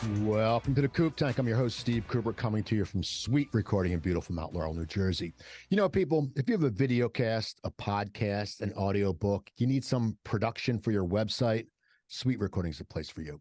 Welcome to the Coop Tank. I'm your host, Steve Cooper, coming to you from Sweet Recording in beautiful Mount Laurel, New Jersey. You know, people, if you have a video cast, a podcast, an audio book, you need some production for your website, Sweet Recording is the place for you.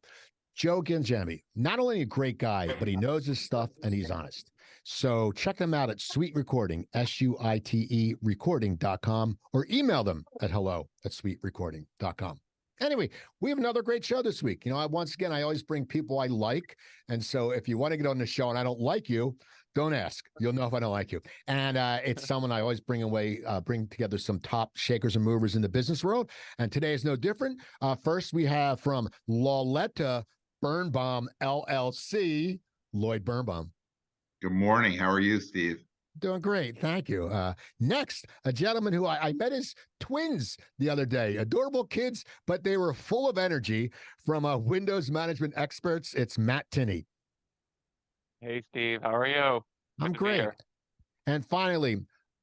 Joe Ginjami, not only a great guy, but he knows his stuff and he's honest. So check them out at Sweet Recording, SUITE recording.com, or email them at hello@sweetrecording.com. Anyway, we have another great show this week. You know, once again, I always bring people I like. And so if you want to get on the show and I don't like you, don't ask. You'll know if I don't like you. And it's someone I always bring together some top shakers and movers in the business world. And today is no different. First, we have from Lauretta Birnbaum LLC, Lloyd Birnbaum. Good morning. How are you, Steve? Doing great. Thank you. Next, a gentleman who I met his twins the other day. Adorable kids, but they were full of energy from Windows management experts. It's Matt Tinney. Hey, Steve. How are you? I'm great. And finally,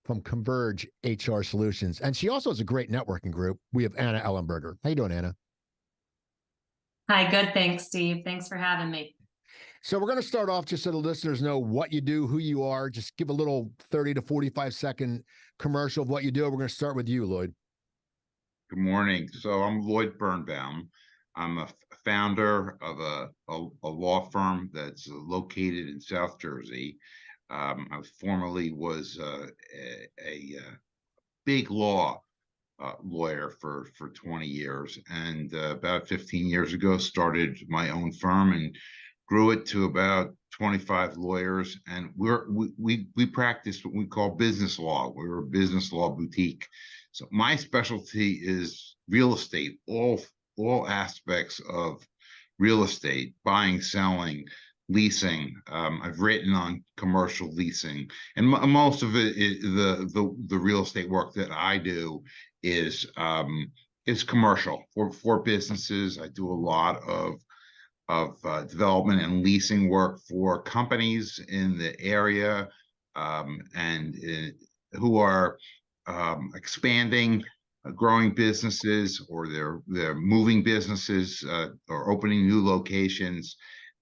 from Converge HR Solutions. And she also has a great networking group. We have Anna Ehlenberger. How you doing, Anna? Hi, good. Thanks, Steve. Thanks for having me. So we're going to start off just so the listeners know what you do, who you are. Just give a little 30 to 45-second commercial of what you do. We're going to start with you, Lloyd. Good morning. So I'm Lloyd Birnbaum. I'm a founder of a law firm that's located in South Jersey. I formerly was a big law lawyer for 20 years, and about 15 years ago started my own firm and grew it to about 25 lawyers, and we practice what we call business law. We're a business law boutique. So my specialty is real estate, all aspects of real estate, buying, selling, leasing. I've written on commercial leasing, and most of it is the real estate work that I do is commercial for businesses. I do a lot of development and leasing work for companies in the area, who are expanding, growing businesses, or they're moving businesses or opening new locations.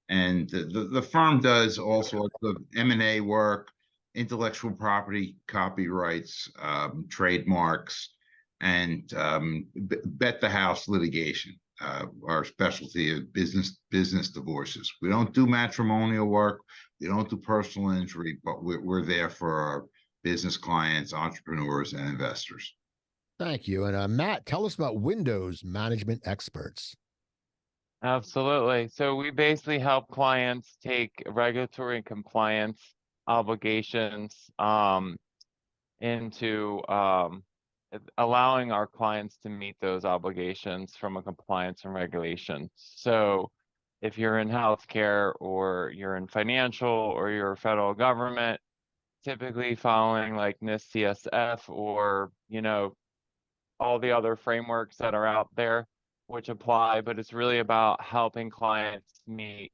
And the firm does all sorts of M&A work, intellectual property, copyrights, trademarks, and bet the house litigation. Our specialty of business divorces. We don't do matrimonial work. We don't do personal injury, but we're there for our business clients, entrepreneurs, and investors. Thank you. And Matt, tell us about Windows management experts. Absolutely. So we basically help clients take regulatory and compliance obligations into allowing our clients to meet those obligations from a compliance and regulation. So if you're in healthcare, or you're in financial, or you're a federal government, typically following like NIST CSF, or, you know, all the other frameworks that are out there which apply, but it's really about helping clients meet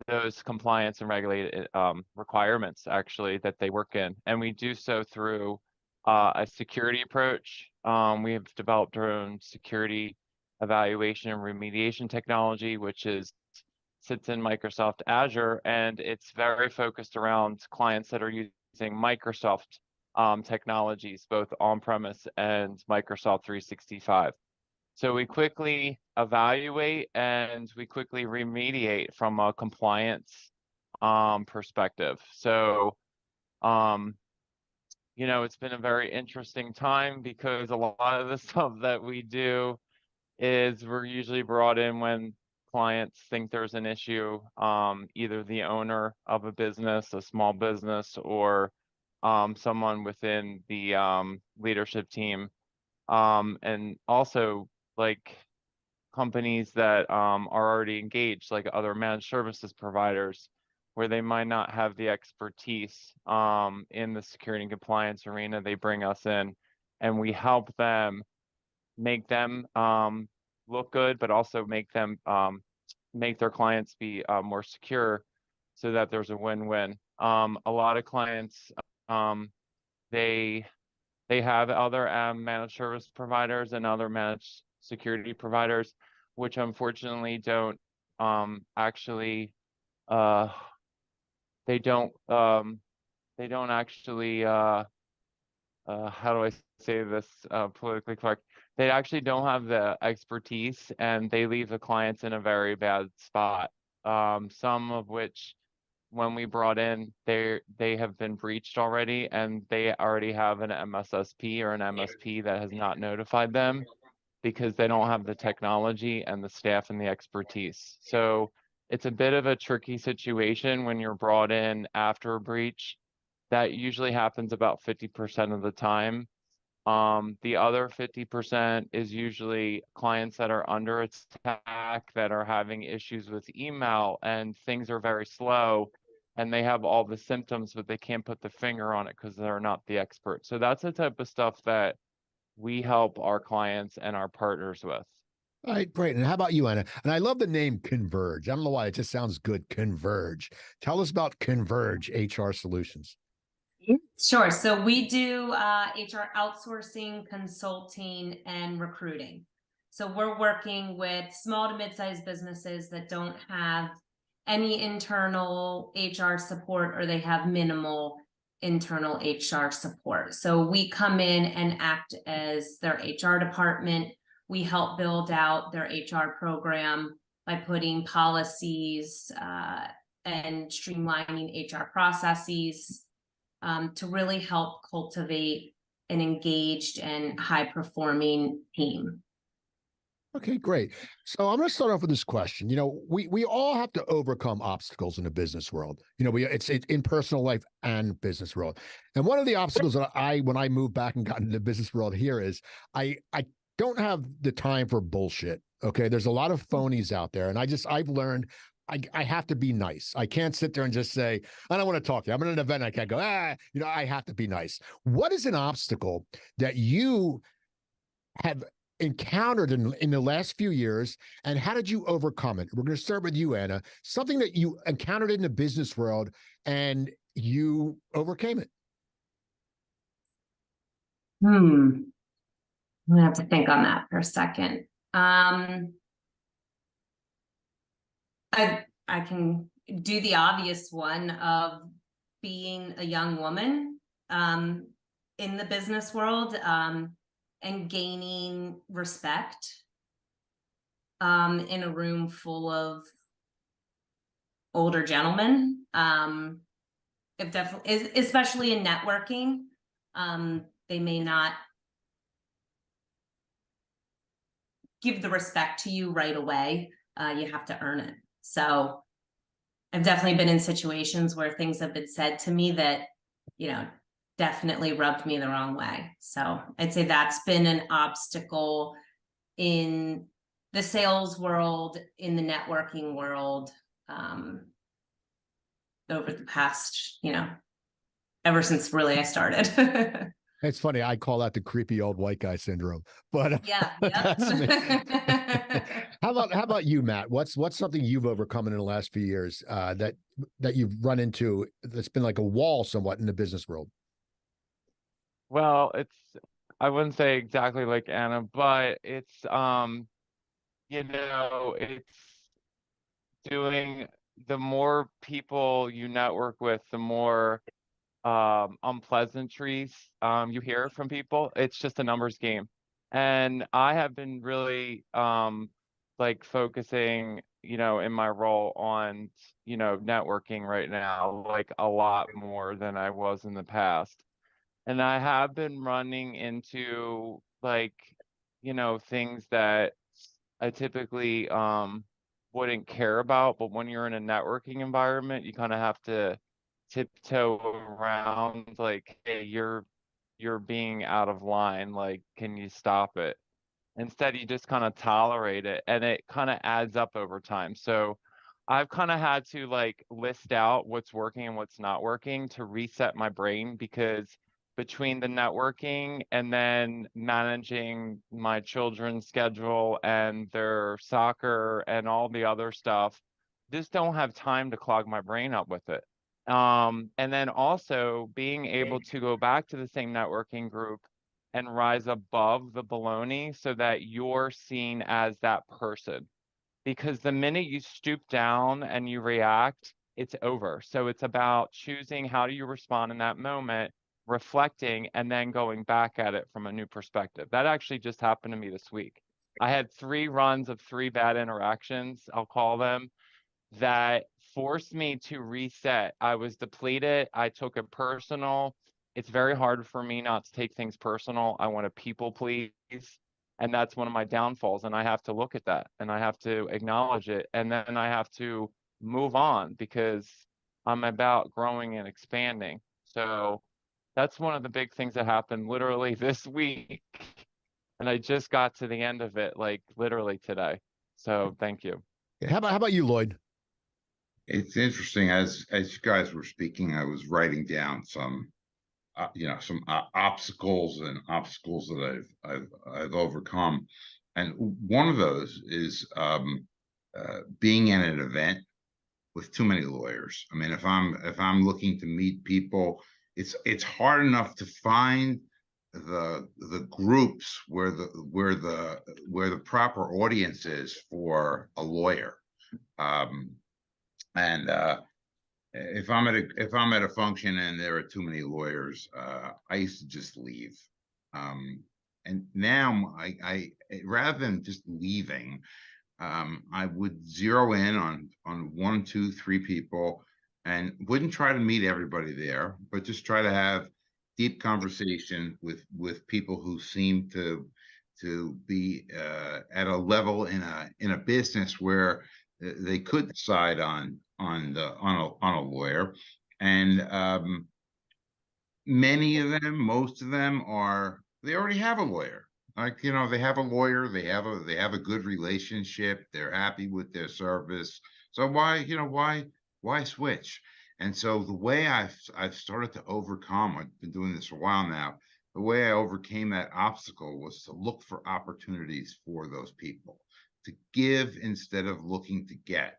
those compliance and regulated requirements actually that they work in. And we do so through a security approach. We have developed our own security evaluation and remediation technology, which sits in Microsoft Azure, and it's very focused around clients that are using Microsoft technologies, both on-premise and Microsoft 365. So we quickly evaluate and we quickly remediate from a compliance perspective. So you know, it's been a very interesting time because a lot of the stuff that we do is we're usually brought in when clients think there's an issue, either the owner of a business, a small business, or someone within the leadership team, and also like companies that are already engaged, like other managed services providers, where they might not have the expertise in the security and compliance arena. They bring us in and we help them make them look good, but also make them make their clients be more secure, so that there's a win-win. A lot of clients, they have other managed service providers and other managed security providers, which unfortunately don't actually, uh, they don't actually, how do I say this politically correct? They actually don't have the expertise, and they leave the clients in a very bad spot. Some of which, when we brought in, they have been breached already, and they already have an MSSP or an MSP that has not notified them because they don't have the technology and the staff and the expertise. So it's a bit of a tricky situation when you're brought in after a breach. That usually happens about 50% of the time. The other 50% is usually clients that are under attack, that are having issues with email and things are very slow, and they have all the symptoms, but they can't put the finger on it because they're not the expert. So that's the type of stuff that we help our clients and our partners with. All right, great. And how about you, Anna? And I love the name Converge. I don't know why, it just sounds good. Converge. Tell us about Converge HR Solutions. Sure. So we do HR outsourcing, consulting, and recruiting. So we're working with small to mid-sized businesses that don't have any internal HR support, or they have minimal internal HR support. So we come in and act as their HR department. We help build out their HR program by putting policies and streamlining HR processes to really help cultivate an engaged and high-performing team. Okay, great. So I'm going to start off with this question. We all have to overcome obstacles in the business world. It's in personal life and business world. And one of the obstacles that when I moved back and got into the business world here, is I don't have the time for bullshit. Okay, there's a lot of phonies out there, and I've learned I have to be nice. I can't sit there and just say, I don't want to talk to you. I'm at an event. I can't go, I have to be nice. What is an obstacle that you have encountered in the last few years, and how did you overcome it? We're going to start with you, Anna. Something that you encountered in the business world and you overcame it. I'm gonna have to think on that for a second. I can do the obvious one of being a young woman in the business world and gaining respect in a room full of older gentlemen. If definitely, especially in networking, they may not give the respect to you right away. You have to earn it. So I've definitely been in situations where things have been said to me that, definitely rubbed me the wrong way. So I'd say that's been an obstacle in the sales world, in the networking world, over the past, ever since really I started. It's funny. I call that the creepy old white guy syndrome. But yeah. How about you, Matt? What's something you've overcome in the last few years that you've run into that's been like a wall somewhat in the business world? Well, I wouldn't say exactly like Anna, but it's it's doing, the more people you network with, the more unpleasantries you hear from people. It's just a numbers game. And I have been really focusing, in my role on, networking right now, like a lot more than I was in the past. And I have been running into things that I typically wouldn't care about, but when you're in a networking environment, you kind of have to tiptoe around, like, hey, you're being out of line, like, can you stop it? Instead, you just kind of tolerate it, and it kind of adds up over time. So I've kind of had to list out what's working and what's not working to reset my brain, because between the networking and then managing my children's schedule and their soccer and all the other stuff, just don't have time to clog my brain up with it. And then also being able to go back to the same networking group and rise above the baloney so that you're seen as that person. because the minute you stoop down and you react, it's over. So it's about choosing how do you respond in that moment, reflecting, and then going back at it from a new perspective. That actually just happened to me this week. I had 3 runs of 3 bad interactions, I'll call them, that forced me to reset. I was depleted. I took it personal. It's very hard for me not to take things personal. I want to people please. And that's one of my downfalls. And I have to look at that and I have to acknowledge it. And then I have to move on because I'm about growing and expanding. So that's one of the big things that happened literally this week. And I just got to the end of it, like literally today. So thank you. How about you, Lloyd? It's interesting, as you guys were speaking, I was writing down some some obstacles that I've overcome, and one of those is being at an event with too many lawyers. I mean, if I'm looking to meet people, it's hard enough to find the groups where the proper audience is for a lawyer. And if I'm at a function and there are too many lawyers, I used to just leave. And now I rather than just leaving, I would zero in on 1, 2, 3 people, and wouldn't try to meet everybody there, but just try to have deep conversation with people who seem to be at a level in a business where they could decide on a lawyer. And many of them, most of them they already have a lawyer. Like, they have a lawyer, they have a good relationship, they're happy with their service. So why switch? And so the way I've started to overcome, I've been doing this for a while now, the way I overcame that obstacle was to look for opportunities for those people, to give instead of looking to get.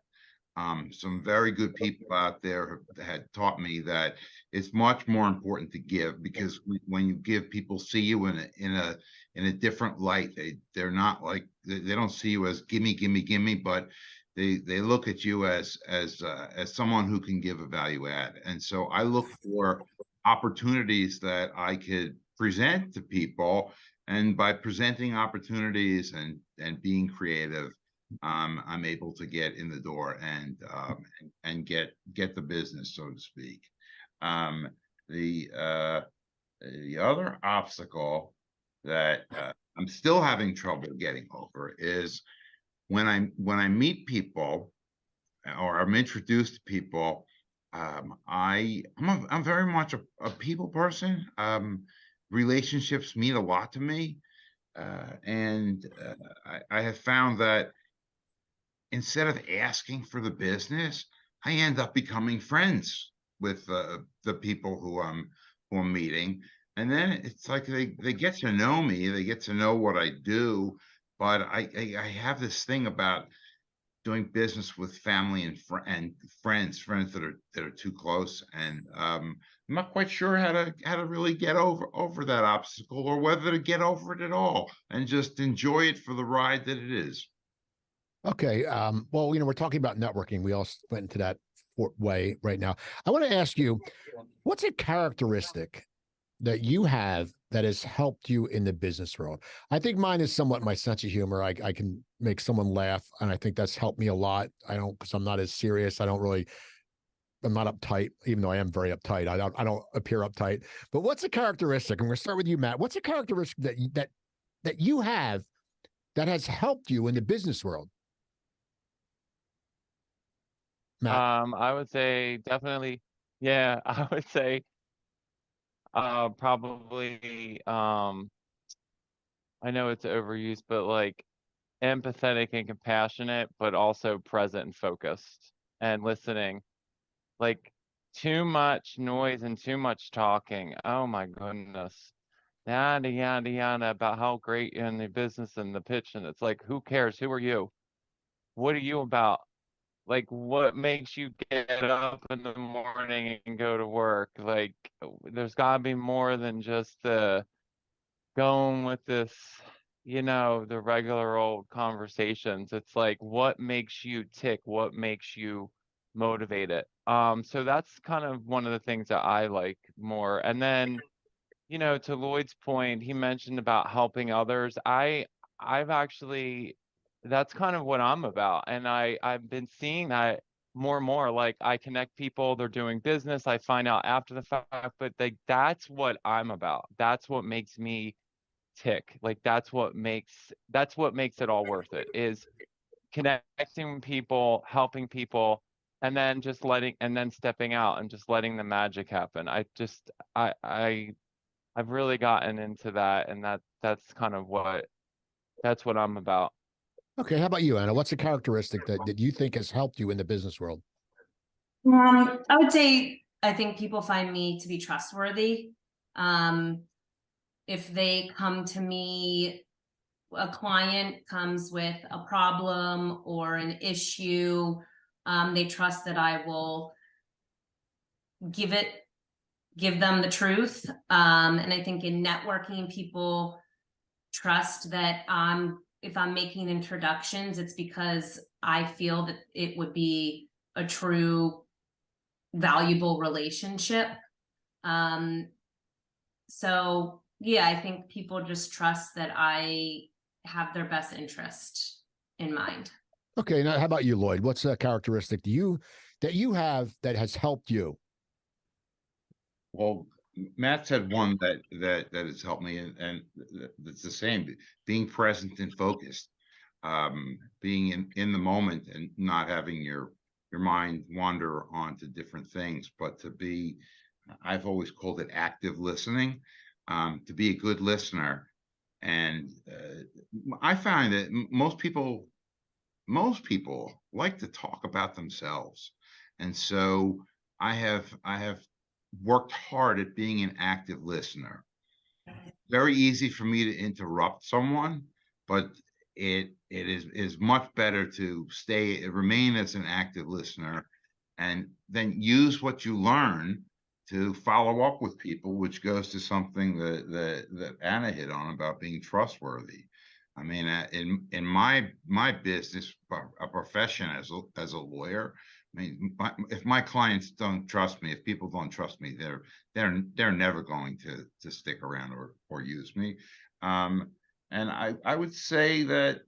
Some very good people out there had taught me that it's much more important to give, because when you give, people see you in a different light. They're not like, they don't see you as gimme, but they look at you as someone who can give a value add. And so I look for opportunities that I could present to people, and by presenting opportunities and being creative, I'm able to get in the door and get the business, so to speak. The other obstacle that I'm still having trouble getting over is when I meet people or I'm introduced to people. I'm very much a people person. Relationships mean a lot to me, and I have found that instead of asking for the business, I end up becoming friends with the people who I'm meeting. And then it's like they get to know me, they get to know what I do. But I have this thing about doing business with family and friends that are too close, and I'm not quite sure how to really get over that obstacle, or whether to get over it at all and just enjoy it for the ride that it is. Okay. Well, we're talking about networking. We all went into that way right now. I want to ask you, what's a characteristic that you have that has helped you in the business world? I think mine is somewhat my sense of humor. I can make someone laugh, and I think that's helped me a lot. Because I'm not as serious. I'm not uptight, even though I am very uptight. I don't appear uptight. But what's a characteristic? I'm going to start with you, Matt. What's a characteristic that you have that has helped you in the business world? Matt. I would say definitely, yeah, I would say probably I know it's overused, but like empathetic and compassionate, but also present and focused and listening. Like too much noise and too much talking. Oh my goodness. Yada yada yada about how great you're in the business and the pitch, and it's like, who cares? Who are you? What are you about? Like, what makes you get up in the morning and go to work? Like, there's gotta be more than just going with this you know, the regular old conversations. It's like, what makes you tick? What makes you motivated? So that's kind of one of the things that I like more. And then, you know, to Lloyd's point, he mentioned about helping others. I've actually, that's kind of what I'm about. And I've been seeing that more and more. Like I connect people, they're doing business. I find out after the fact, but like that's what I'm about. That's what makes me tick. Like that's what makes it all worth it is connecting people, helping people, and then just letting and then stepping out and just letting the magic happen. I've really gotten into that, and that's kind of that's what I'm about. Okay, how about you, Anna? What's a characteristic that you think has helped you in the business world? I would say I think people find me to be trustworthy. If they come to me, a client comes with a problem or an issue, they trust that I will give them the truth. And I think in networking, people trust that if I'm making introductions, it's because I feel that it would be a true valuable relationship. So yeah, I think people just trust that I have their best interest in mind. Okay, now how about you, Lloyd? What's a characteristic that you have that has helped you? Well, Matt said one that has helped me, and it's the same: being present and focused, being in the moment, and not having your mind wander onto different things, but to be. I've always called it active listening, to be a good listener, and I find that most people like to talk about themselves, and so I have worked hard at being an active listener. Very easy for me to interrupt someone, but it is much better to remain as an active listener, and then use what you learn to follow up with people, which goes to something that Anna hit on about being trustworthy. I mean, in my business, a profession as a lawyer. I mean, if my clients don't trust me, if people don't trust me, they're never going to stick around or use me. And I would say that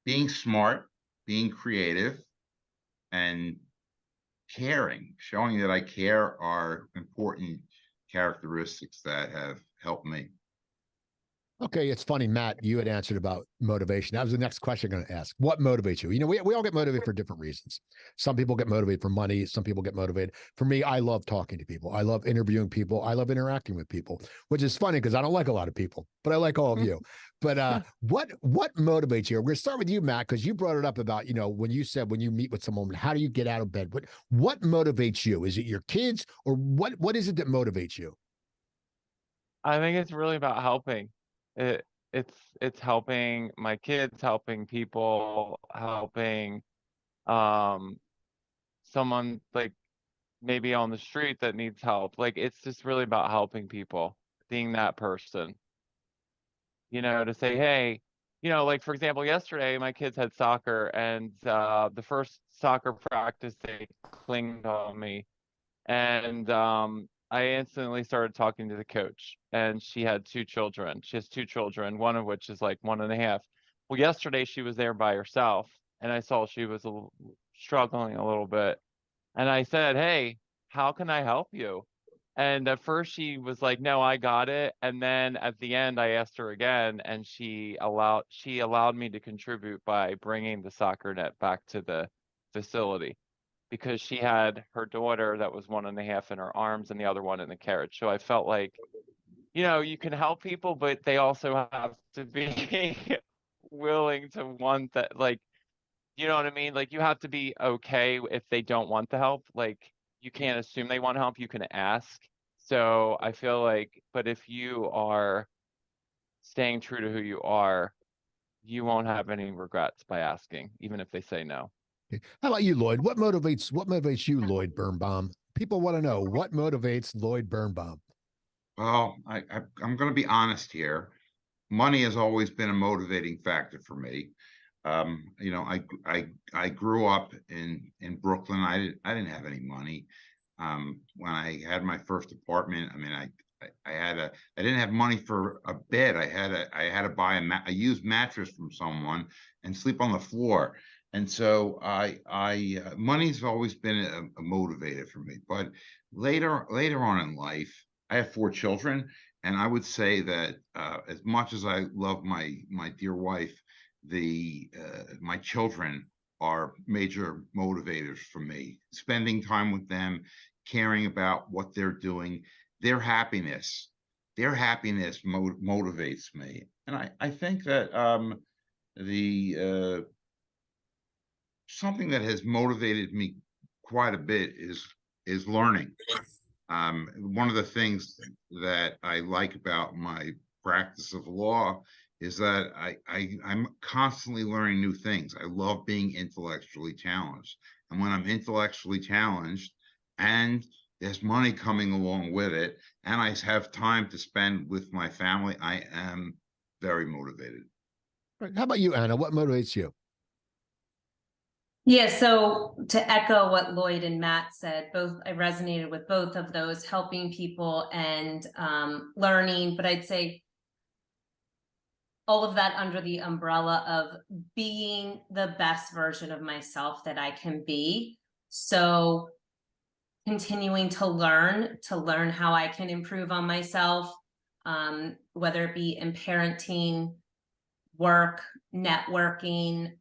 being smart, being creative, and showing that I care are important characteristics that have helped me. Okay, it's funny, Matt, you had answered about motivation. That was the next question I'm going to ask. What motivates you? You know, we all get motivated for different reasons. Some people get motivated for money. Some people get motivated. For me, I love talking to people. I love interviewing people. I love interacting with people, which is funny because I don't like a lot of people, but I like all of you. But what motivates you? We're going to start with you, Matt, because you brought it up about, you know, when you said when you meet with someone, how do you get out of bed? What motivates you? Is it your kids, or what is it that motivates you? I think it's really about helping. It it's helping my kids, helping people, helping um someone like maybe on the street that needs help. Like it's just really about helping people, being that person, you know, to say, hey, you know, like for example, yesterday my kids had soccer and the first soccer practice they clinged on me and I instantly started talking to the coach and she had two children. She has two children, one of which is like 1.5. Well, yesterday she was there by herself and I saw she was struggling a little bit. And I said, hey, how can I help you? And at first she was like, no, I got it. And then at the end, I asked her again, and she allowed me to contribute by bringing the soccer net back to the facility because she had her daughter that was 1.5 in her arms and the other one in the carriage. So I felt like, you know, you can help people, but they also have to be willing to want that, like, you know what I mean? Like you have to be okay if they don't want the help. Like you can't assume they want help. You can ask. So I feel like, but if you are staying true to who you are, you won't have any regrets by asking, even if they say no. Okay. How about you, Lloyd? What motivates you, Lloyd Birnbaum? People want to know what motivates Lloyd Birnbaum. Well, I'm going to be honest here. money has always been a motivating factor for me. You know, I grew up in Brooklyn. I didn't have any money. When I had my first apartment, I mean, I didn't have money for a bed. I had to buy a used mattress from someone and sleep on the floor. And so money's always been a motivator for me. But later on in life, I have 4 children, and I would say that as much as I love my dear wife, my children are major motivators for me. Spending time with them, caring about what they're doing, their happiness motivates me. And I think that the something that has motivated me quite a bit is learning. One of the things that I like about my practice of law is that I'm constantly learning new things. I love being intellectually challenged. And when I'm intellectually challenged and there's money coming along with it, and I have time to spend with my family, I am very motivated. Right. How about you, Anna? What motivates you? Yeah, so to echo what Lloyd and Matt said, I resonated with both of those, helping people and learning, but I'd say all of that under the umbrella of being the best version of myself that I can be. So continuing to learn how I can improve on myself, whether it be in parenting, work, networking.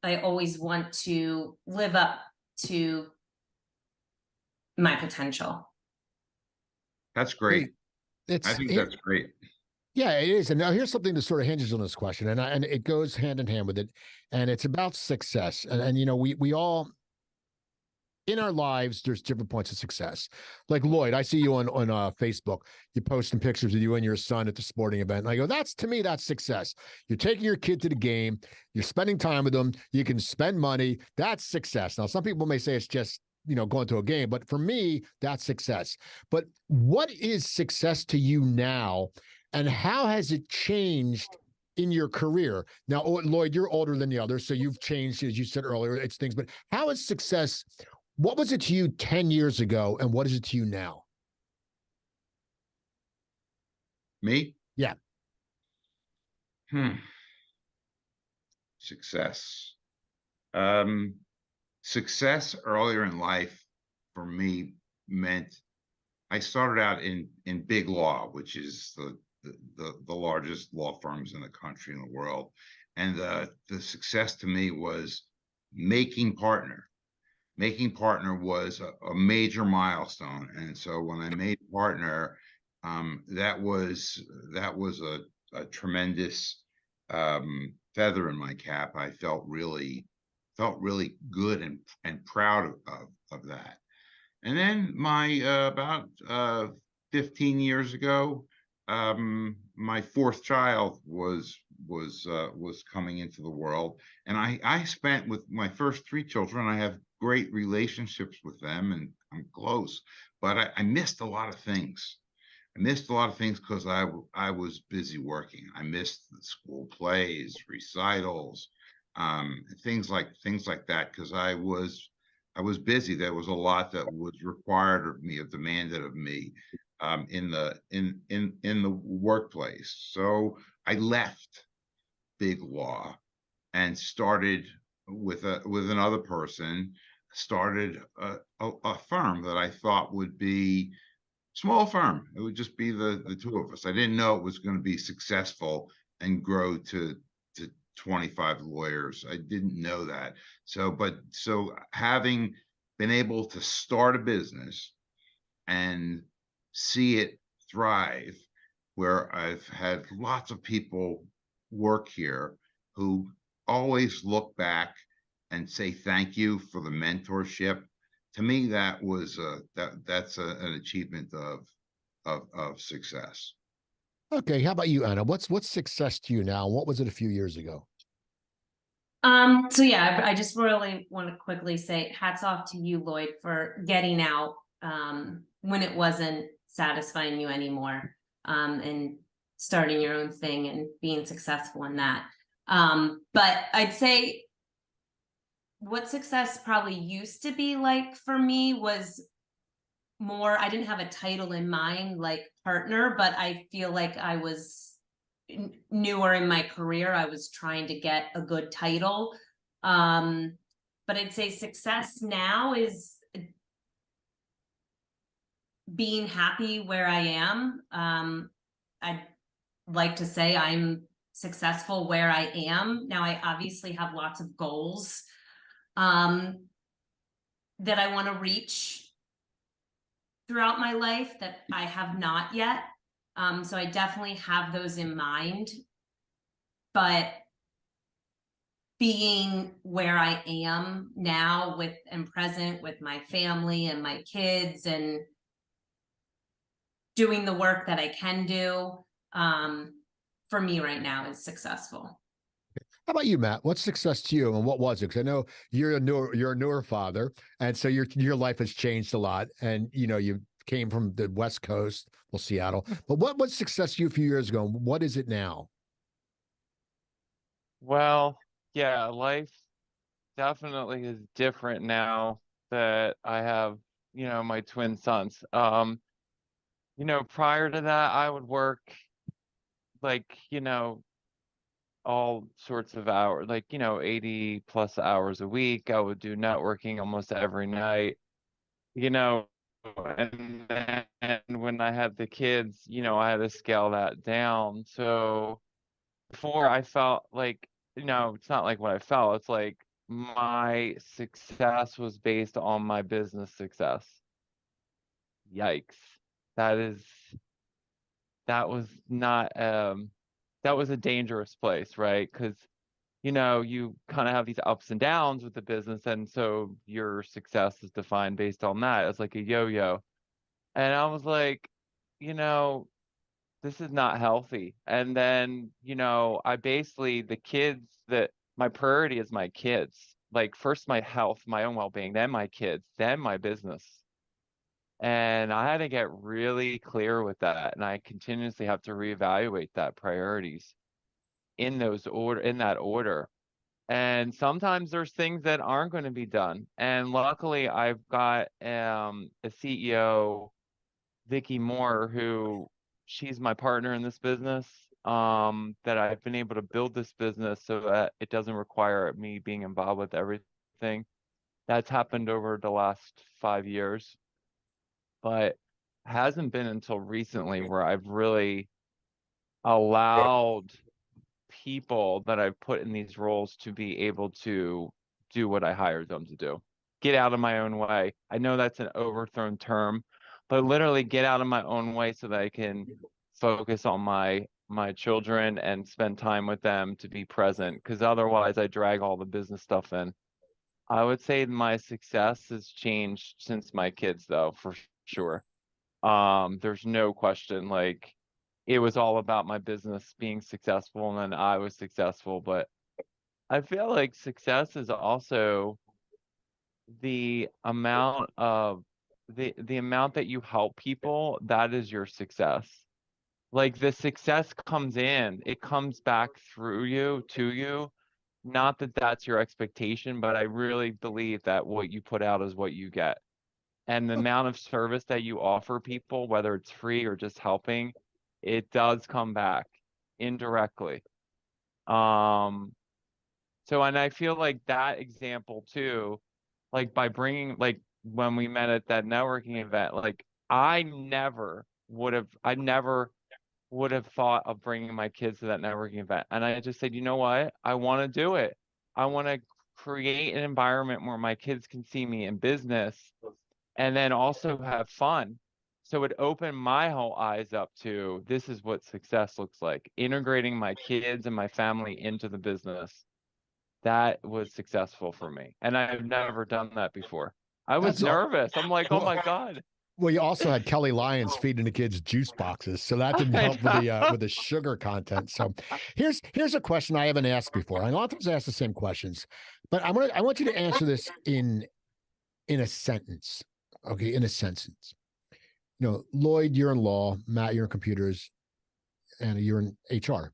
I always want to live up to my potential. That's great. I think that's great. Yeah, it is. And now here's something that sort of hinges on this question, and it goes hand in hand with it, and it's about success. And you know, we all in our lives, there's different points of success. Like Lloyd, I see you on Facebook. You posting pictures of you and your son at the sporting event. And I go, to me, that's success. You're taking your kid to the game. You're spending time with them. You can spend money. That's success. Now, some people may say it's just, you know, going to a game, but for me, that's success. But what is success to you now, and how has it changed in your career? Now, Lloyd, you're older than the others, so you've changed, as you said earlier, it's things, but how is success? What was it to you 10 years ago, and what is it to you now? Me? Yeah. Success. Success earlier in life for me meant I started out in big law, which is the largest law firms in the country and the world. And the success to me was making partner. Making partner was a major milestone. And so when I made partner, that was a tremendous feather in my cap. I felt really good and proud of that. And then about 15 years ago, my 4th child was coming into the world, and I spent with my first 3 children. I have great relationships with them, and I'm close, but I missed a lot of things. I missed a lot of things because I was busy working. I missed the school plays, recitals, things like that, because I was busy. There was a lot that was required of me, or demanded of me, in the workplace. So I left big law and started with another person. Started a firm that I thought would be small firm. It would just be the 2 of us. I didn't know it was going to be successful and grow to 25 lawyers. I didn't know that. So having been able to start a business and see it thrive, where I've had lots of people work here who always look back and say thank you for the mentorship. To me, that was that's an achievement of success. Okay, how about you, Anna? What's success to you now? What was it a few years ago? So yeah, I just really want to quickly say hats off to you, Lloyd, for getting out when it wasn't satisfying you anymore, and starting your own thing and being successful in that. But I'd say what success probably used to be like for me was more, I didn't have a title in mind like partner, but I feel like I was newer in my career. I was trying to get a good title. But I'd say success now is being happy where I am. I'd like to say I'm successful where I am. Now, I obviously have lots of goals that I want to reach throughout my life that I have not yet. So I definitely have those in mind. But being where I am now with and present with my family and my kids and doing the work that I can do, for me right now is successful. How about you, Matt? What's success to you, and what was it? Because I know you're a newer father, and so your life has changed a lot. And you came from the West Coast, well, Seattle. But what's success to you a few years ago? And what is it now? Well, yeah, life definitely is different now that I have, my twin sons. Prior to that, I would work like, all sorts of hours, like, 80 plus hours a week. I would do networking almost every night, you know, and then when I had the kids, I had to scale that down. So before I felt like, it's not like what I felt, it's like my success was based on my business success. Yikes. That is, that was not, that was a dangerous place, right? Because, you kind of have these ups and downs with the business. And so your success is defined based on that. It's like a yo-yo. And I was like, you know, this is not healthy. And then, I basically, the kids that my priority is my kids. Like first my health, my own well-being, then my kids, then my business. And I had to get really clear with that. And I continuously have to reevaluate that priorities in that order. And sometimes there's things that aren't going to be done. And luckily I've got a CEO, Vicky Moore, who she's my partner in this business, that I've been able to build this business so that it doesn't require me being involved with everything. That's happened over the last 5 years, but hasn't been until recently where I've really allowed people that I've put in these roles to be able to do what I hired them to do. Get out of my own way. I know that's an overthrown term, but literally get out of my own way so that I can focus on my children and spend time with them to be present, because otherwise I drag all the business stuff in. I would say my success has changed since my kids though, for sure. There's no question, like it was all about my business being successful and then I was successful, but I feel like success is also the amount of the amount that you help people. That is your success. Like the success comes in, it comes back through you to you. Not that that's your expectation, but I really believe that what you put out is what you get. And the amount of service that you offer people, whether it's free or just helping, it does come back indirectly. So, and I feel like that example too, like by bringing, like when we met at that networking event, like I never would have thought of bringing my kids to that networking event. And I just said, you know what? I want to do it. I want to create an environment where my kids can see me in business and then also have fun. So it opened my whole eyes up to this is what success looks like. Integrating my kids and my family into the business. That was successful for me. And I've never done that before. I was That's all. nervous. I'm like, oh my God. Well, you also had Kelly Lyons feeding the kids juice boxes, so that didn't help with the sugar content. So, here's a question I haven't asked before. I often ask the same questions, but I want you to answer this in a sentence. Okay, in a sentence. Lloyd, you're in law. Matt, you're in computers. and you're in HR.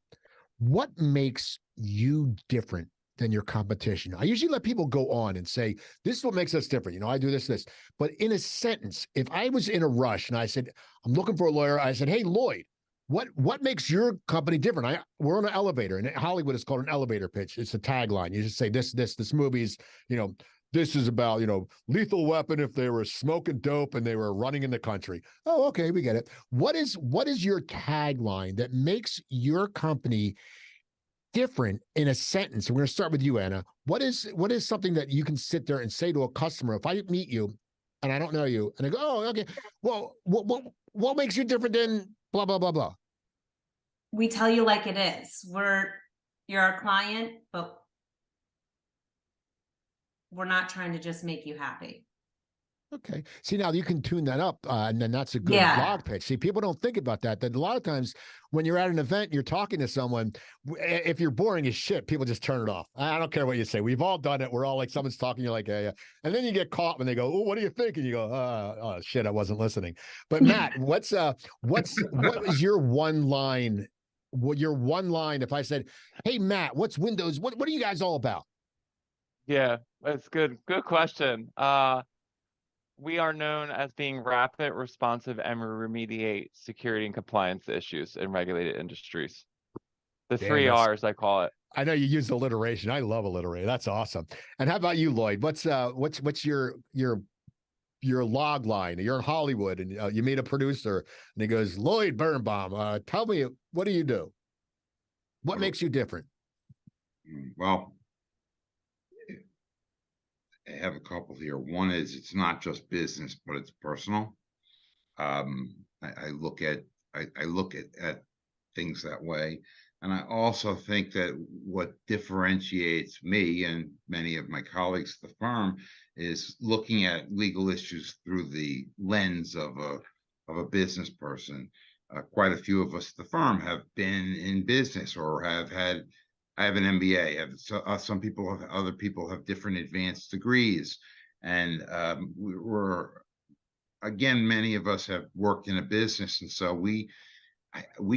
What makes you different than your competition? I usually let people go on and say, this is what makes us different. You know, I do this. But in a sentence, if I was in a rush and I said, I'm looking for a lawyer, I said, hey, Lloyd, what makes your company different? We're on an elevator, and in Hollywood it's called an elevator pitch. It's a tagline. You just say this movie's, you know, this is about, you know, Lethal Weapon if they were smoking dope and they were running in the country. Oh, okay, we get it. What is your tagline that makes your company different in a sentence? We're going to start with you, Anna. What is something that you can sit there and say to a customer if I meet you and I don't know you and I go, oh, okay, well, what makes you different than blah blah blah blah? We tell you like it is. You're our client, but we're not trying to just make you happy. Okay. See, now you can tune that up, and then that's a good blog pitch. See, people don't think about that. That a lot of times when you're at an event and you're talking to someone, if you're boring as shit, people just turn it off. I don't care what you say. We've all done it. We're all like, someone's talking, you're like, yeah. And then you get caught when they go, oh, what do you think? And you go, oh, shit, I wasn't listening. But Matt, what is your one line? Your one line, if I said, hey, Matt, what's Windows? What are you guys all about? Yeah, that's good. Good question. We are known as being rapid, responsive, and we remediate security and compliance issues in regulated industries. The three R's, I call it. I know you use alliteration. I love alliteration. That's awesome. And how about you, Lloyd? What's your log line? You're in Hollywood, and you meet a producer, and he goes, Lloyd Birnbaum. Tell me, what do? What makes you different? Well, I have a couple here. One is it's not just business, but it's personal. I look at things that way, and I also think that what differentiates me and many of my colleagues at the firm is looking at legal issues through the lens of a business person. Quite a few of us at the firm have been in business or have had. I have an MBA. Some people have, other people have different advanced degrees, and again, many of us have worked in a business, and so we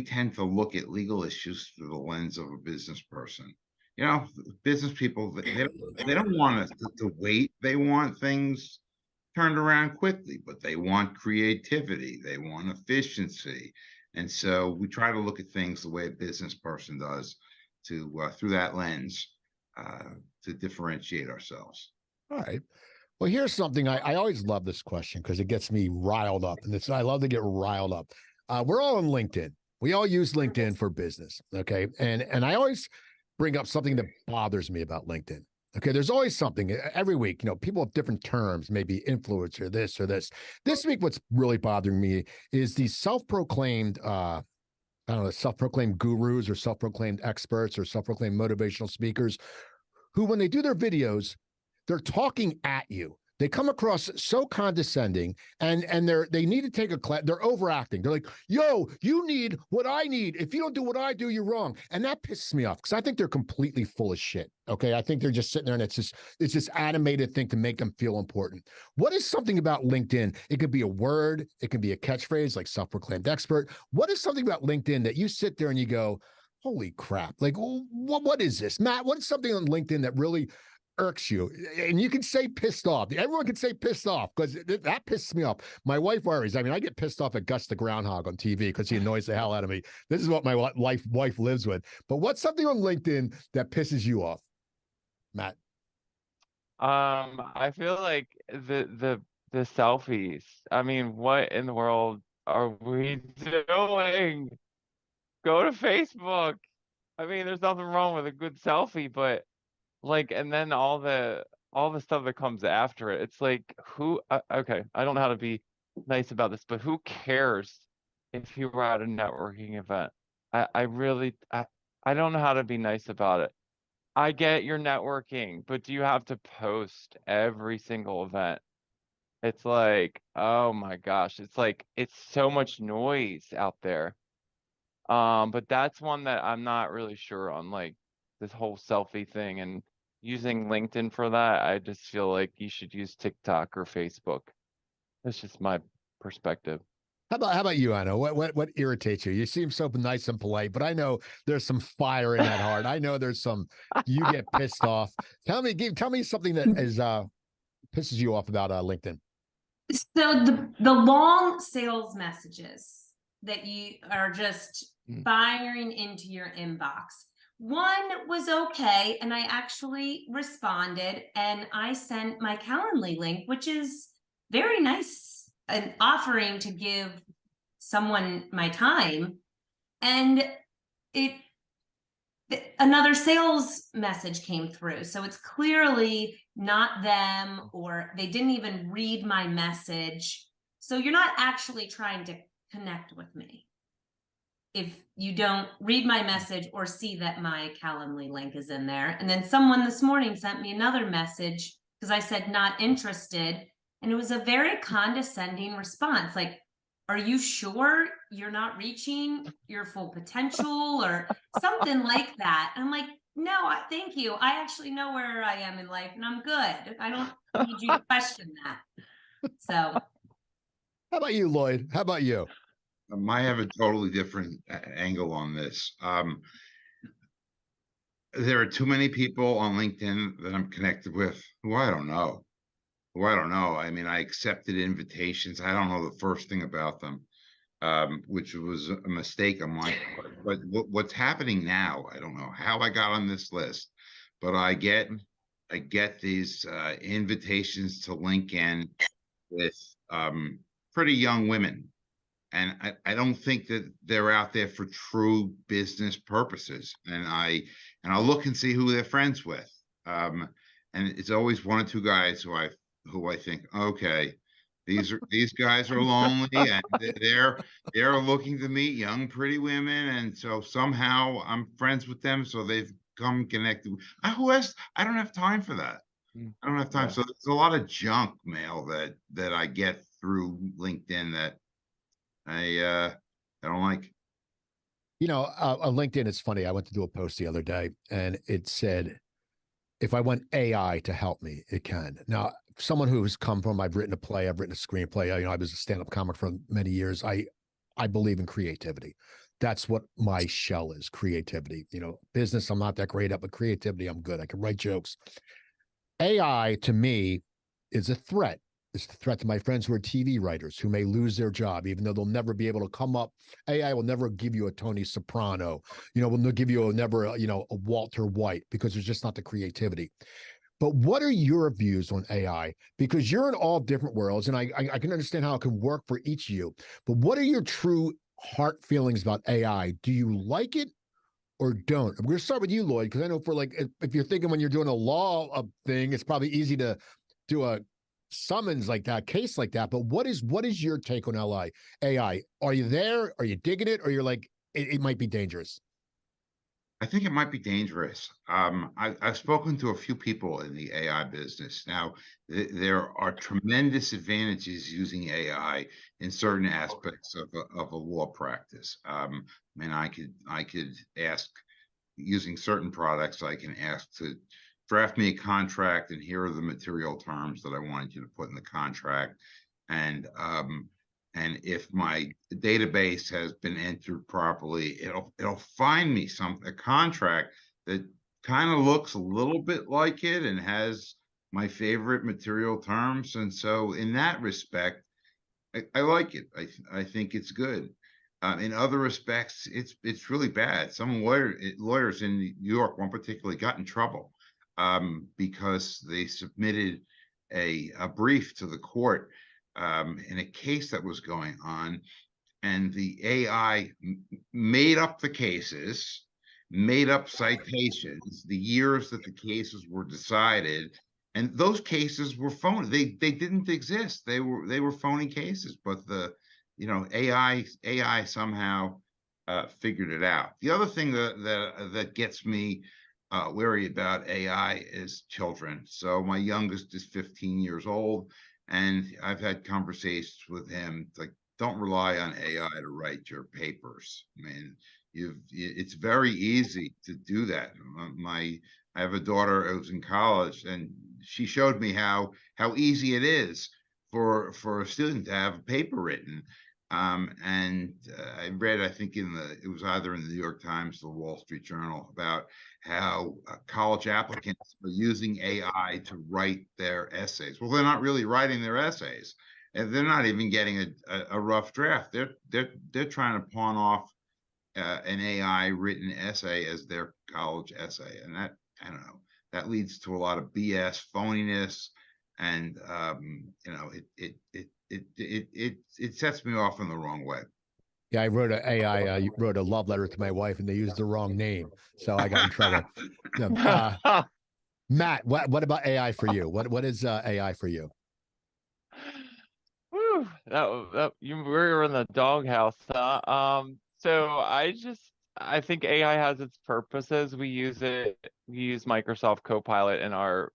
tend to look at legal issues through the lens of a business person. You know, business people, they don't want us to wait. They want things turned around quickly, but they want creativity. They want efficiency, and so we try to look at things the way a business person does, to through that lens, to differentiate ourselves. All right. Well, here's something I always love this question because it gets me riled up, and I love to get riled up. We're all on LinkedIn. We all use LinkedIn for business. Okay. And I always bring up something that bothers me about LinkedIn. Okay. There's always something every week, you know, people have different terms, maybe influencer, this or this. This week, what's really bothering me is these self-proclaimed, I don't know, self-proclaimed gurus or self-proclaimed experts or self-proclaimed motivational speakers who, when they do their videos, they're talking at you. They come across so condescending, and they need to take a class. They're overacting. They're like, yo, you need what I need. If you don't do what I do, you're wrong. And that pisses me off because I think they're completely full of shit. Okay. I think they're just sitting there, and it's this animated thing to make them feel important. What is something about LinkedIn? It could be a word, it could be a catchphrase like self-proclaimed expert. What is something about LinkedIn that you sit there and you go, holy crap? Like, what is this? Matt, what is something on LinkedIn that really irks you? And you can say pissed off. Everyone can say pissed off because that pisses me off. My wife worries. I mean, I get pissed off at Gus the Groundhog on TV because he annoys the hell out of me. This is what my wife lives with. But what's something on LinkedIn that pisses you off, Matt? I feel like the selfies. I mean, what in the world are we doing? Go to Facebook. I mean, there's nothing wrong with a good selfie, but like, and then all the stuff that comes after it. It's like, okay, I don't know how to be nice about this, but who cares if you were at a networking event? I really, I don't know how to be nice about it. I get your networking, but do you have to post every single event? It's like, oh my gosh, it's like, it's so much noise out there. But that's one that I'm not really sure on, like this whole selfie thing and using LinkedIn for that. I just feel like you should use TikTok or Facebook. That's just my perspective. How about you, Anna? What irritates you? You seem so nice and polite, but I know there's some fire in that heart. I know there's some you get pissed off. Tell me something that is pisses you off about LinkedIn. So the long sales messages that you are just firing into your inbox. One was okay, and I actually responded, and I sent my Calendly link, which is very nice, an offering to give someone my time, and another sales message came through. So it's clearly not them, or they didn't even read my message. So you're not actually trying to connect with me if you don't read my message or see that my Calendly link is in there. And then someone this morning sent me another message because I said not interested, and it was a very condescending response, like, are you sure you're not reaching your full potential or something like that? And I'm like, no, thank you. I actually know where I am in life and I'm good. I don't need you to question that. So How about you, Lloyd? How about you? I have a totally different angle on this. There are too many people on LinkedIn that I'm connected with who I don't know. I mean, I accepted invitations. I don't know the first thing about them, which was a mistake on my part. But what's happening now, I don't know how I got on this list, but I get these invitations to LinkedIn with pretty young women. And I don't think that they're out there for true business purposes. And I'll look and see who they're friends with. And it's always one or two guys who I think, okay, these guys are lonely and they're looking to meet young, pretty women. And so somehow I'm friends with them. So they've come connected. I don't have time for that. I don't have time. Yeah. So there's a lot of junk mail that I get through LinkedIn that I don't like. You know, on LinkedIn, it's funny. I went to do a post the other day, and it said, "If I want AI to help me, it can." Now, someone who has come from, I've written a play, I've written a screenplay. You know, I was a stand-up comic for many years. I believe in creativity. That's what my shell is: creativity. You know, business, I'm not that great at, but creativity, I'm good. I can write jokes. AI to me is a threat. It's a threat to my friends who are TV writers who may lose their job, even though they'll never be able to come up. AI will never give you a Tony Soprano, you know, will give you a Walter White, because there's just not the creativity. But what are your views on AI? Because you're in all different worlds, and I can understand how it can work for each of you. But what are your true heart feelings about AI? Do you like it or don't? I'm going to start with you, Lloyd, because I know if you're thinking when you're doing a law thing, it's probably easy to do a summons like that, case like that. But what is your take on AI? Are you there? Are you digging it? Or you're like, it might be dangerous? I think it might be dangerous. I've spoken to a few people in the AI business. Now, there are tremendous advantages using AI in certain aspects of a law practice. I mean, I could ask, using certain products, I can ask to draft me a contract, and here are the material terms that I wanted you to put in the contract. And if my database has been entered properly, it'll find me a contract that kind of looks a little bit like it and has my favorite material terms. And so in that respect, I like it. I think it's good. In other respects, it's really bad. Some lawyers in New York, one particularly, got in trouble because they submitted a brief to the court in a case that was going on, and the AI made up the cases, made up citations, the years that the cases were decided, and those cases were phony. They didn't exist. They were phony cases, but the AI somehow figured it out. The other thing that gets me wary about AI is children. So my youngest is 15 years old, and I've had conversations with him like, don't rely on AI to write your papers. I mean, it's very easy to do that. I have a daughter who's in college, and she showed me how easy it is for a student to have a paper written. I read, I think it was either in the New York Times or the Wall Street Journal, about how college applicants are using AI to write their essays. Well, they're not really writing their essays, and they're not even getting a rough draft. They're trying to pawn off an AI written essay as their college essay, and that, I don't know, that leads to a lot of BS, phoniness, and it sets me off in the wrong way. Yeah, I wrote a AI wrote a love letter to my wife, and they used the wrong name, so I got in trouble. Matt, what about AI for you? What is AI for you? Whew, you were in the doghouse, huh? So I think AI has its purposes. We use Microsoft Copilot in our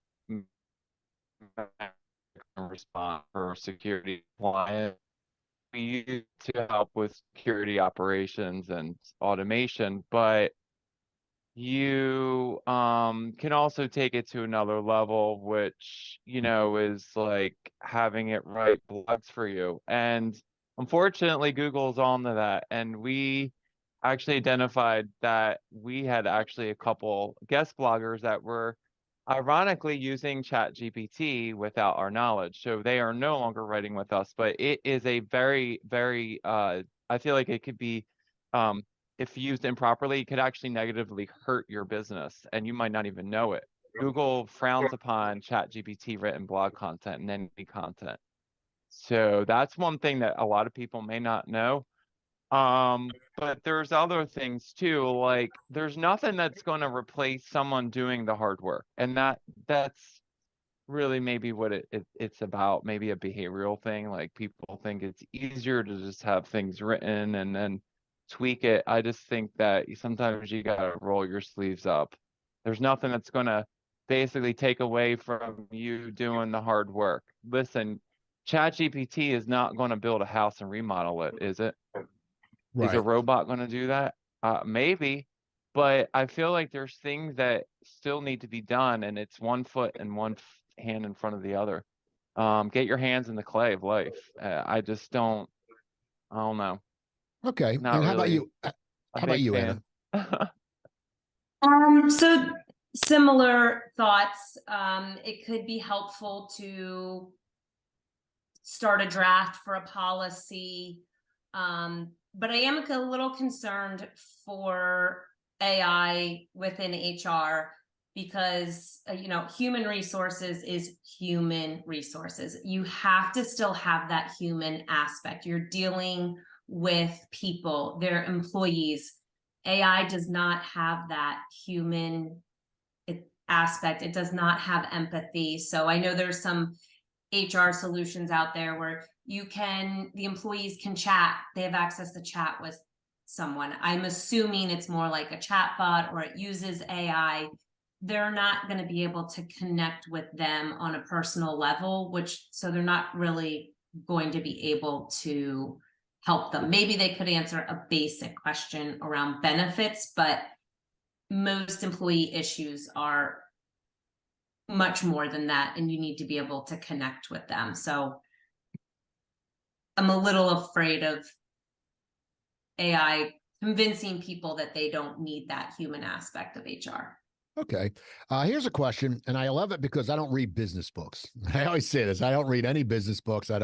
response for security compliance. We use it to help with security operations and automation, but you can also take it to another level, which is like having it write blogs for you. And unfortunately Google's on to that, and we actually identified that we had actually a couple guest bloggers that were ironically using ChatGPT without our knowledge. So they are no longer writing with us, but it is a very, very I feel like it could be if used improperly, it could actually negatively hurt your business, and you might not even know it. Google frowns upon ChatGPT written blog content and any content. So that's one thing that a lot of people may not know. But there's other things too, like there's nothing that's going to replace someone doing the hard work. And that's really maybe what it's about, maybe a behavioral thing. Like people think it's easier to just have things written and then tweak it. I just think that sometimes you gotta roll your sleeves up. There's nothing that's gonna basically take away from you doing the hard work. Listen, ChatGPT is not going to build a house and remodel it, is it? Is a Right. robot going to do that? Maybe, but I feel like there's things that still need to be done, and it's one foot and one hand in front of the other. Get your hands in the clay of life. I just don't. I don't know. Okay. Not And how about really you? How a about big you, Anna? fan. So similar thoughts. It could be helpful to start a draft for a policy. But I am a little concerned for AI within HR because, human resources is human resources. You have to still have that human aspect. You're dealing with people, their employees. AI does not have that human aspect. It does not have empathy. So I know there's some HR solutions out there where the employees can chat. They have access to chat with someone. I'm assuming it's more like a chat bot or it uses AI. They're not going to be able to connect with them on a personal level, so they're not really going to be able to help them. Maybe they could answer a basic question around benefits, but most employee issues are much more than that, and you need to be able to connect with them. So I'm a little afraid of AI convincing people that they don't need that human aspect of HR. Okay. Here's a question, and I love it because I don't read business books. I always say this. I don't read any business books. I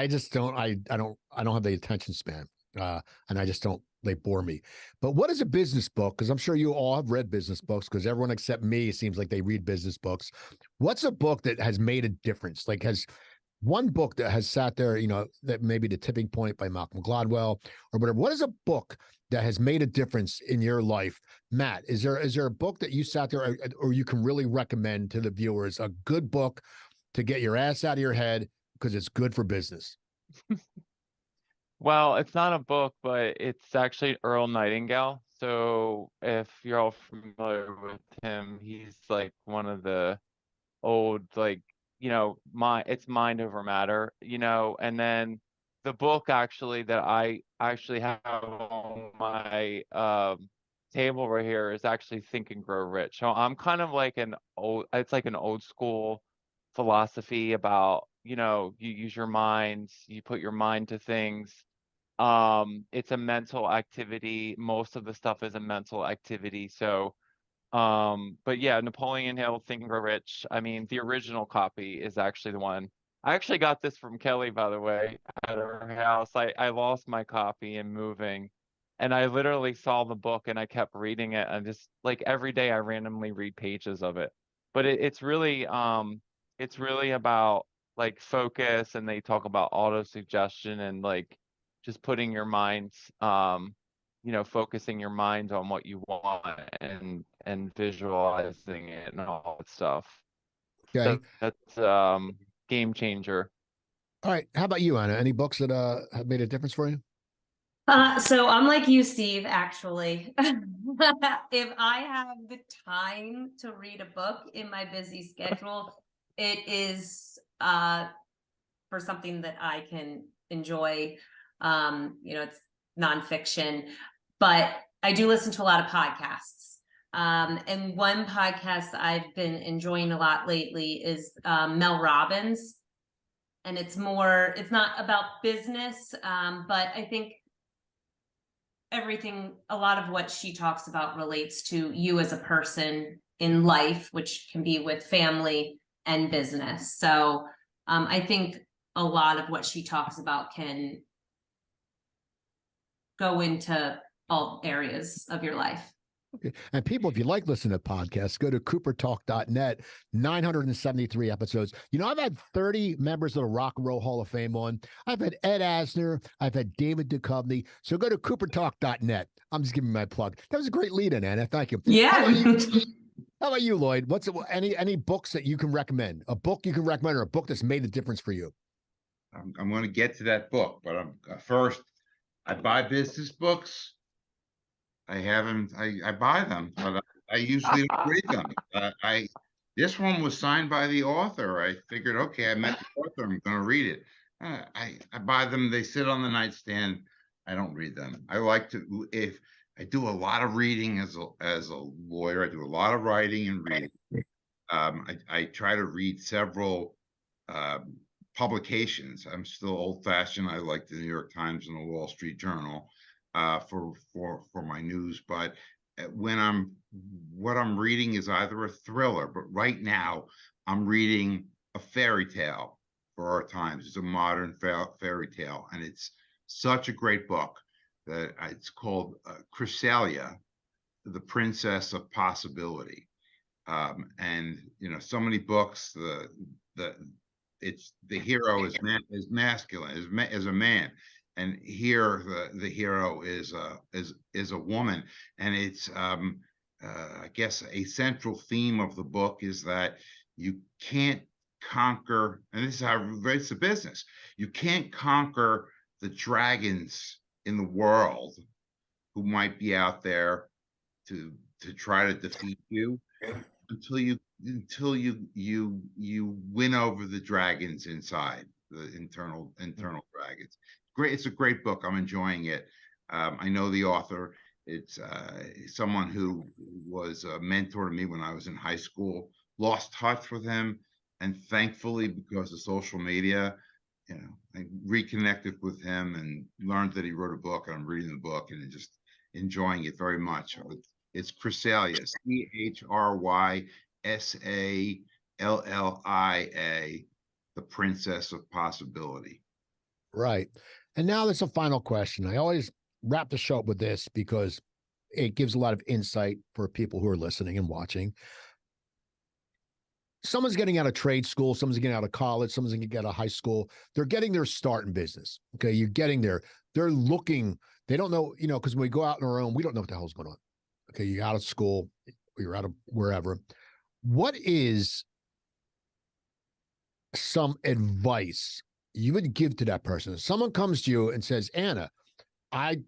just don't, I don't have the attention span. And I just don't, they bore me. But what is a business book? Because I'm sure you all have read business books, because everyone except me seems like they read business books. What's a book that has made a difference? Like, has one book that has sat there, that maybe The Tipping Point by Malcolm Gladwell or whatever. What is a book that has made a difference in your life? Matt, is there a book that you sat there or you can really recommend to the viewers, a good book to get your ass out of your head because it's good for business? Well, it's not a book, but it's actually Earl Nightingale. So if you're all familiar with him, he's like one of the old, like, it's mind over matter, and then the book actually that I actually have on my table right here is actually Think and Grow Rich. So I'm kind of like it's like an old school philosophy about, you use your mind, you put your mind to things. It's a mental activity. Most of the stuff is a mental activity. So, but yeah, Napoleon Hill, Think and Grow Rich. I mean, the original copy is actually the one. I actually got this from Kelly, by the way, at her house. I lost my copy in moving, and I literally saw the book and I kept reading it. And just like every day I randomly read pages of it. But it's really about like focus, and they talk about auto suggestion and like just putting your minds focusing your mind on what you want and visualizing it and all that stuff. Okay. That's game changer. All right. How about you, Anna? Any books that have made a difference for you? So I'm like you, Steve, actually. If I have the time to read a book in my busy schedule, it is for something that I can enjoy. It's nonfiction, but I do listen to a lot of podcasts. And one podcast I've been enjoying a lot lately is Mel Robbins. And it's not about business, but I think a lot of what she talks about relates to you as a person in life, which can be with family and business. So I think a lot of what she talks about can go into all areas of your life. Okay. And people, if you like listening to podcasts, go to coopertalk.net, 973 episodes. I've had 30 members of the Rock and Roll Hall of Fame on. I've had Ed Asner. I've had David Duchovny. So go to coopertalk.net. I'm just giving my plug. That was a great lead-in, Anna. Thank you. Yeah. How about you, Lloyd? What's any books that you can recommend? A book you can recommend, or a book that's made a difference for you? I'm going to get to that book, but first, I buy business books. I buy them, but I usually don't read them. This one was signed by the author. I figured, okay, I met the author, I'm going to read it. I buy them. They sit on the nightstand. I don't read them. If I do a lot of reading as a lawyer, I do a lot of writing and reading. I try to read several publications. I'm still old-fashioned. I like the New York Times and the Wall Street Journal for my news. But what I'm reading is either a thriller, but right now I'm reading a fairy tale for our times. It's a modern fairy tale, and it's such a great book that it's called Chrysalia, the Princess of Possibility. And so many books, the hero is masculine, is a man, and here the hero is a woman. And it's I guess a central theme of the book is that you can't conquer, and this is how it's a business, you can't conquer the dragons in the world who might be out there to try to defeat you until you win over the dragons inside, the internal dragons. Great. It's a great book. I'm enjoying it. I know the author. It's someone who was a mentor to me when I was in high school. Lost touch with him, and thankfully, because of social media, I reconnected with him and learned that he wrote a book. And I'm reading the book and just enjoying it very much. It's Chrysalia, Chrysalia, the Princess of Possibility. Right. And now there's a final question. I always wrap the show up with this because it gives a lot of insight for people who are listening and watching. Someone's getting out of trade school, someone's getting out of college, someone's getting out of high school. They're getting their start in business. Okay, you're getting there. They're looking, they don't know, because when we go out on our own, we don't know what the hell's going on. Okay, you're out of school, you're out of wherever. What is some advice you would give to that person? If someone comes to you and says, Anna,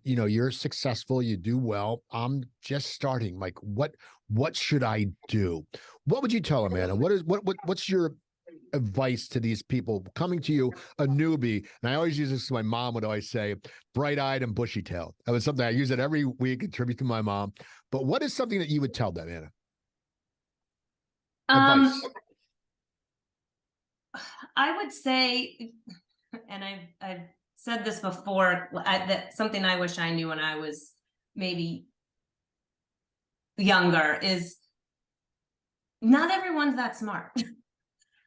you're successful, you do well, I'm just starting. Like, what should I do? What would you tell them, Anna? What's your advice to these people coming to you, a newbie? And I always use this, my mom would always say, bright-eyed and bushy-tailed. That was something I use it every week, attribute to my mom. But what is something that you would tell them, Anna? Advice. I would say, and I've said this before, that something I wish I knew when I was maybe younger is not everyone's that smart.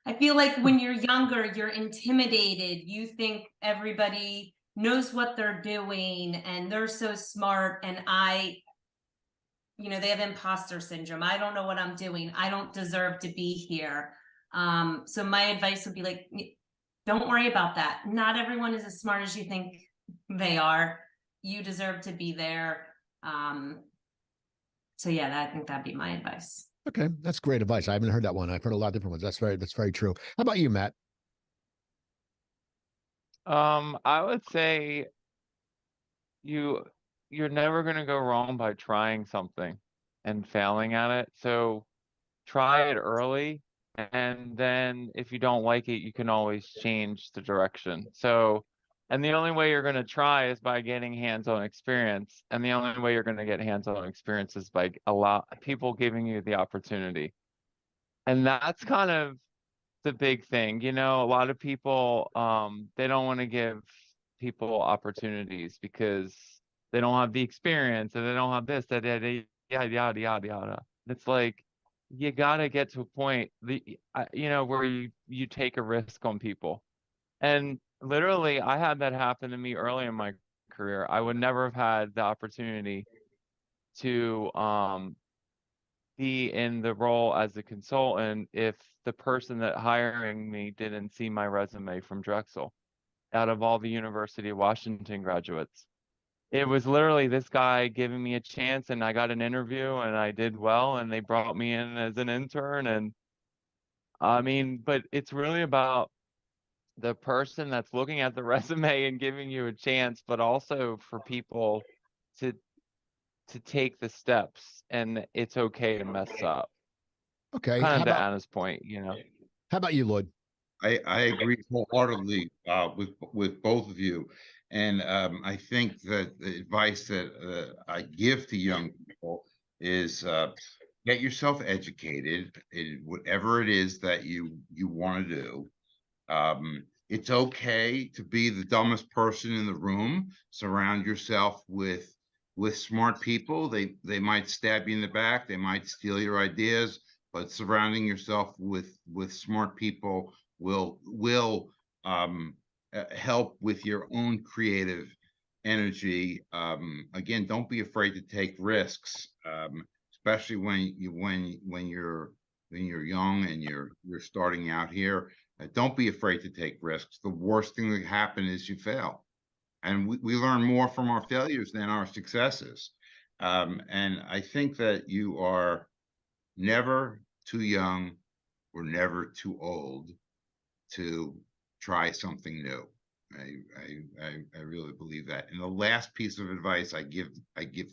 I feel like when you're younger, you're intimidated. You think everybody knows what they're doing and they're so smart. And they have imposter syndrome. I don't know what I'm doing. I don't deserve to be here. So my advice would be like, don't worry about that. Not everyone is as smart as you think they are. You deserve to be there. So yeah, I think that'd be my advice. Okay, that's great advice. I haven't heard that one. I've heard a lot of different ones. That's very true. How about you, Matt? I would say you're never going to go wrong by trying something and failing at it. So try it early, and then if you don't like it, you can always change the direction. So, and the only way you're going to try is by getting hands-on experience. And the only way you're going to get hands-on experience is by people giving you the opportunity. And that's kind of the big thing. A lot of people, they don't want to give people opportunities because they don't have the experience and they don't have this, that, yada, yada, yada, yada. It's like, you gotta get to a point where you take a risk on people. And literally, I had that happen to me early in my career. I would never have had the opportunity to be in the role as a consultant if the person that hiring me didn't see my resume from Drexel out of all the University of Washington graduates. It was literally this guy giving me a chance, and I got an interview and I did well, and they brought me in as an intern. And I mean, but it's really about the person that's looking at the resume and giving you a chance, but also for people to take the steps, and it's okay to mess up. Okay. Kind of to Anna's point, How about you, Lloyd? I agree wholeheartedly with both of you, and I think that the advice that I give to young people is get yourself educated in whatever it is that you want to do. It's okay to be the dumbest person in the room. Surround yourself with smart people. They might stab you in the back. They might steal your ideas, but surrounding yourself with smart people will help with your own creative energy. Again, don't be afraid to take risks, especially when you're young and you're starting out here. Don't be afraid to take risks. The worst thing that can happen is you fail, and we learn more from our failures than our successes. And I think that you are never too young or never too old to try something new. I really believe that. And the last piece of advice I give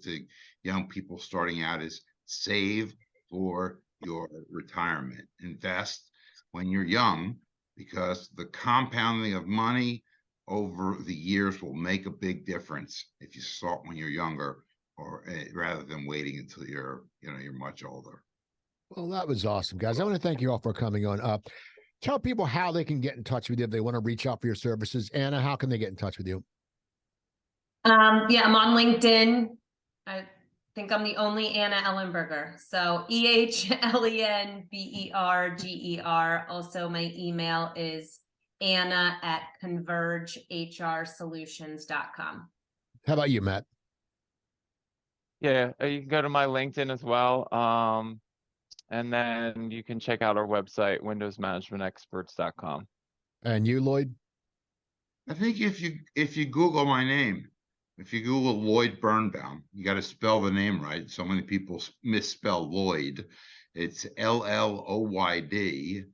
to young people starting out is save for your retirement. Invest when you're young, because the compounding of money over the years will make a big difference if you start when you're younger, or rather than waiting until you're much older. Well, that was awesome, guys. I want to thank you all for coming on. Tell people how they can get in touch with you if they want to reach out for your services. Anna, how can they get in touch with you? Yeah, I'm on LinkedIn. I think I'm the only Anna Ehlenberger. So EHLENBERGER. Also, my email is Anna@ConvergeHRSolutions.com. How about you, Matt? Yeah, you can go to my LinkedIn as well. And then you can check out our website, windowsmanagementexperts.com. And you, Lloyd? I think if you Google my name, if you Google Lloyd Birnbaum, you got to spell the name right. So many people misspell Lloyd. It's LLOYD,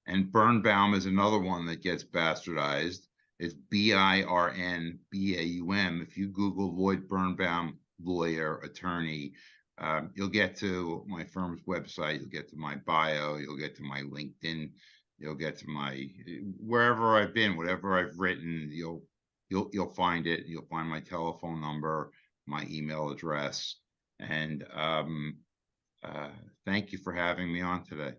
and Birnbaum is another one that gets bastardized. It's BIRNBAUM. If you Google Lloyd Birnbaum, lawyer, attorney, you'll get to my firm's website. You'll get to my bio. You'll get to my LinkedIn. You'll get to my wherever I've been, whatever I've written. You'll find it. You'll find my telephone number, my email address, and thank you for having me on today.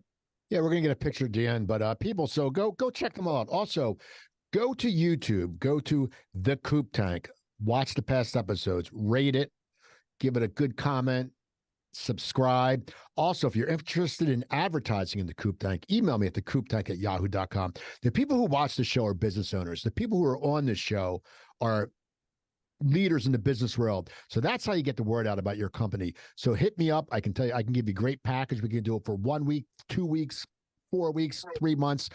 Yeah, we're gonna get a picture at the end, but people, so go check them out. Also, Go to YouTube, go to The Coop Tank, watch the past episodes, rate it, give it a good comment, subscribe. Also, if you're interested in advertising in the Coop Tank, email me at thecooptank@yahoo.com. The people who watch the show are business owners. The people who are on the show are leaders in the business world. So that's how you get the word out about your company. So hit me up. I can tell you, I can give you a great package. We can do it for 1 week, 2 weeks, 4 weeks, 3 months.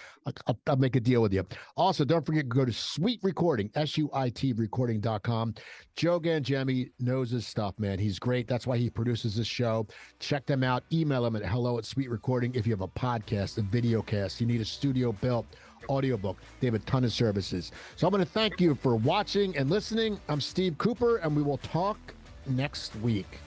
I'll make a deal with you. Also, don't forget to go to Sweet Recording, SUIT recording.com. Joe Gangemi knows his stuff, man. He's great. That's why he produces this show. Check them out. Email them at hello@sweetrecording. If you have a podcast, a video cast, you need a studio built, audiobook, they have a ton of services. So I'm going to thank you for watching and listening. I'm Steve Cooper, and we will talk next week.